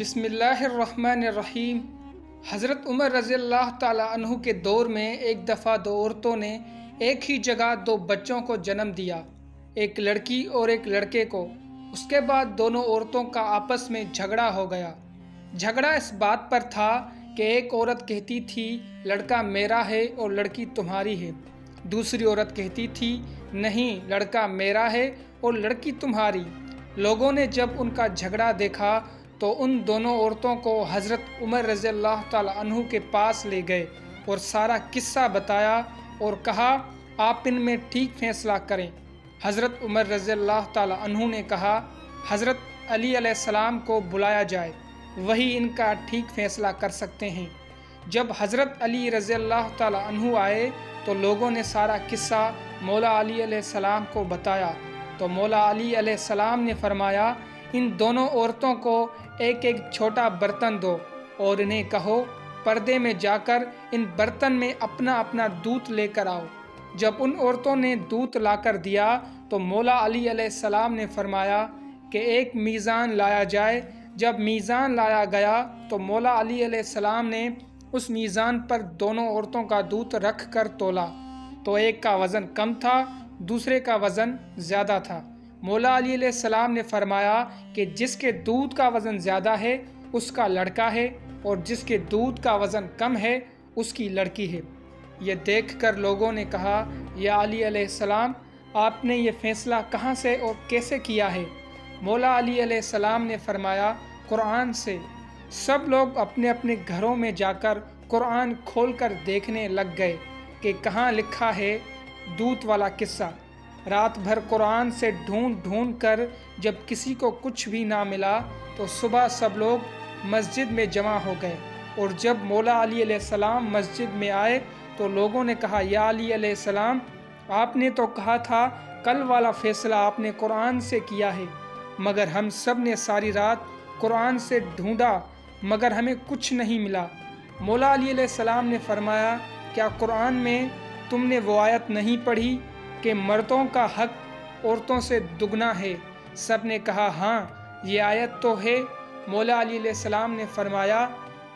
بسم اللہ الرحمن الرحیم۔ حضرت عمر رضی اللہ تعالی عنہ کے دور میں ایک دفعہ دو عورتوں نے ایک ہی جگہ دو بچوں کو جنم دیا، ایک لڑکی اور ایک لڑکے کو۔ اس کے بعد دونوں عورتوں کا آپس میں جھگڑا ہو گیا۔ جھگڑا اس بات پر تھا کہ ایک عورت کہتی تھی لڑکا میرا ہے اور لڑکی تمہاری ہے، دوسری عورت کہتی تھی نہیں، لڑکا میرا ہے اور لڑکی تمہاری۔ لوگوں نے جب ان کا جھگڑا دیکھا تو ان دونوں عورتوں کو حضرت عمر رضی اللہ تعالی عنہ کے پاس لے گئے اور سارا قصہ بتایا اور کہا آپ ان میں ٹھیک فیصلہ کریں۔ حضرت عمر رضی اللہ تعالی عنہ نے کہا حضرت علی علیہ السلام کو بلایا جائے، وہی ان کا ٹھیک فیصلہ کر سکتے ہیں۔ جب حضرت علی رضی اللہ تعالی عنہ آئے تو لوگوں نے سارا قصہ مولا علی علیہ السلام کو بتایا تو مولا علی علیہ السلام نے فرمایا ان دونوں عورتوں کو ایک ایک چھوٹا برتن دو اور انہیں کہو پردے میں جا کر ان برتن میں اپنا اپنا دودھ لے کر آؤ۔ جب ان عورتوں نے دودھ لا کر دیا تو مولا علی علیہ السلام نے فرمایا کہ ایک میزان لایا جائے۔ جب میزان لایا گیا تو مولا علی علیہ السلام نے اس میزان پر دونوں عورتوں کا دودھ رکھ کر تولا تو ایک کا وزن کم تھا، دوسرے کا وزن زیادہ تھا۔ مولا علی علیہ السلام نے فرمایا کہ جس کے دودھ کا وزن زیادہ ہے اس کا لڑکا ہے اور جس کے دودھ کا وزن کم ہے اس کی لڑکی ہے۔ یہ دیکھ کر لوگوں نے کہا یا علی علیہ السلام آپ نے یہ فیصلہ کہاں سے اور کیسے کیا ہے؟ مولا علی علیہ السلام نے فرمایا قرآن سے۔ سب لوگ اپنے اپنے گھروں میں جا کر قرآن کھول کر دیکھنے لگ گئے کہ کہاں لکھا ہے دودھ والا قصہ۔ رات بھر قرآن سے ڈھونڈ ڈھونڈ کر جب کسی کو کچھ بھی نہ ملا تو صبح سب لوگ مسجد میں جمع ہو گئے، اور جب مولا علی علیہ السلام مسجد میں آئے تو لوگوں نے کہا یا علی علیہ السلام آپ نے تو کہا تھا کل والا فیصلہ آپ نے قرآن سے کیا ہے، مگر ہم سب نے ساری رات قرآن سے ڈھونڈا مگر ہمیں کچھ نہیں ملا۔ مولا علی علیہ السلام نے فرمایا کیا قرآن میں تم نے وہ آیت نہیں پڑھی کہ مردوں کا حق عورتوں سے دگنا ہے؟ سب نے کہا ہاں یہ آیت تو ہے۔ مولا علی علیہ السلام نے فرمایا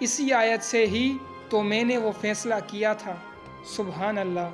اسی آیت سے ہی تو میں نے وہ فیصلہ کیا تھا۔ سبحان اللہ۔